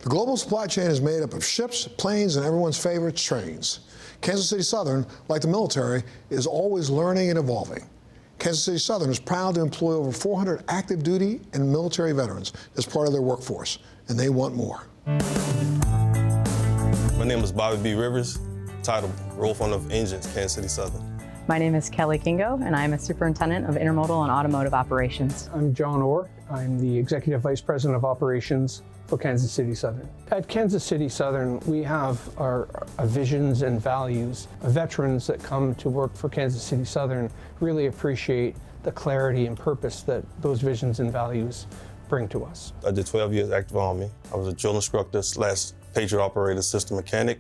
The global supply chain is made up of ships, planes, and everyone's favorite trains. Kansas City Southern, like the military, is always learning and evolving. Kansas City Southern is proud to employ over 400 active duty and military veterans as part of their workforce, and they want more. My name is Bobby B. Rivers, title Roll Front of Engines, Kansas City Southern. My name is Kelly Kingo, and I'm a superintendent of intermodal and automotive operations. I'm John Orr. I'm the Executive Vice President of Operations for Kansas City Southern. At Kansas City Southern, we have our visions and values. Veterans that come to work for Kansas City Southern really appreciate the clarity and purpose that those visions and values bring to us. I did 12 years active Army. I was a drill instructor / Patriot operator system mechanic.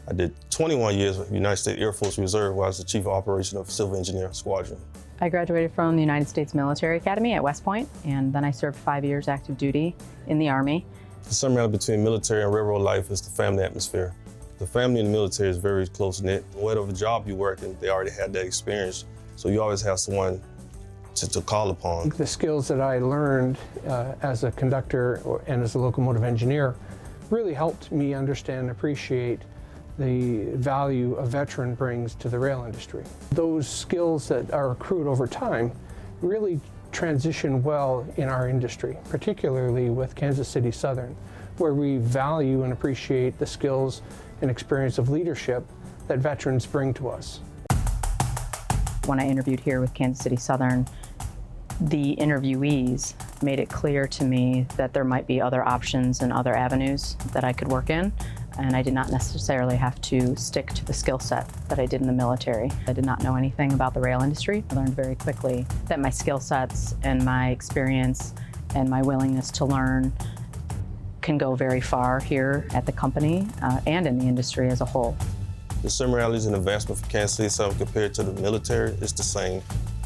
I did 21 years with United States Air Force Reserve, where I was the Chief of Operation of Civil Engineer Squadron. I graduated from the United States Military Academy at West Point, and then I served 5 years active duty in the Army. The similarity between military and railroad life is the family atmosphere. The family in the military is very close-knit. Whatever job you work in, they already had that experience, so you always have someone to call upon. The skills that I learned as a conductor and as a locomotive engineer really helped me understand and appreciate the value a veteran brings to the rail industry. Those skills that are accrued over time really transition well in our industry, particularly with Kansas City Southern, where we value and appreciate the skills and experience of leadership that veterans bring to us. When I interviewed here with Kansas City Southern, the interviewees made it clear to me that there might be other options and other avenues that I could work in, and I did not necessarily have to stick to the skill set that I did in the military. I did not know anything about the rail industry. I learned very quickly that my skill sets and my experience and my willingness to learn can go very far here at the company and in the industry as a whole. The similarities and advancement for Kansas City Southern compared to the military is the same.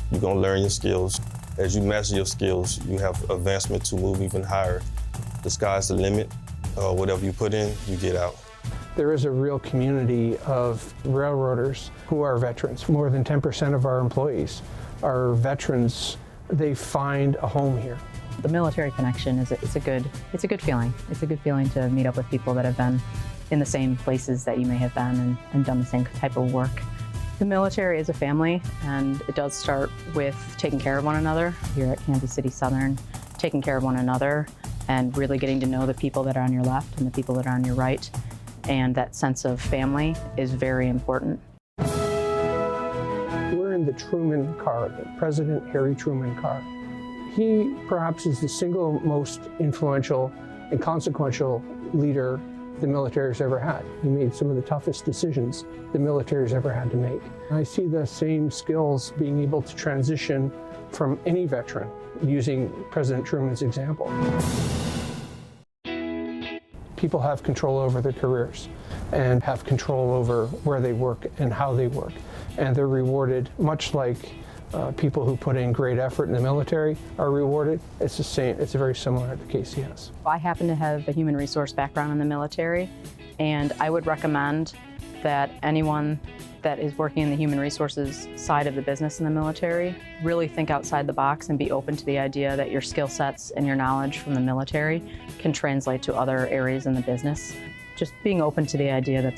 You're gonna learn your skills. As you master your skills, you have advancement to move even higher. The sky's the limit. Whatever you put in, you get out. There is a real community of railroaders who are veterans. More than 10% of our employees are veterans. They find a home here. The military connection it's a good feeling. It's a good feeling to meet up with people that have been in the same places that you may have been and done the same type of work. The military is a family, and it does start with taking care of one another. Here at Kansas City Southern, taking care of one another and really getting to know the people that are on your left and the people that are on your right. And that sense of family is very important. We're in the Truman car, the President Harry Truman car. He perhaps is the single most influential and consequential leader the military's ever had. He made some of the toughest decisions the military's ever had to make. I see the same skills being able to transition from any veteran using President Truman's example. People have control over their careers and have control over where they work and how they work. And they're rewarded much like people who put in great effort in the military are rewarded. It's the same, it's very similar to KCS. I happen to have a human resource background in the military, and I would recommend that anyone that is working in the human resources side of the business in the military really think outside the box and be open to the idea that your skill sets and your knowledge from the military can translate to other areas in the business. Just being open to the idea that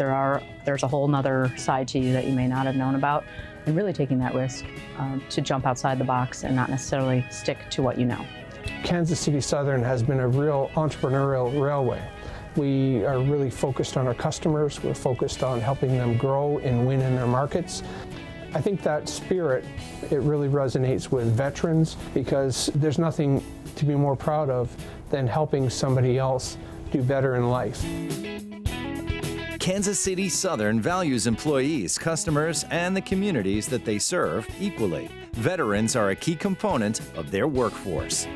there's a whole nother side to you that you may not have known about, and really taking that risk to jump outside the box and not necessarily stick to what you know. Kansas City Southern has been a real entrepreneurial railway. We are really focused on our customers. We're focused on helping them grow and win in their markets. I think that spirit, it really resonates with veterans, because there's nothing to be more proud of than helping somebody else do better in life. Kansas City Southern values employees, customers, and the communities that they serve equally. Veterans are a key component of their workforce.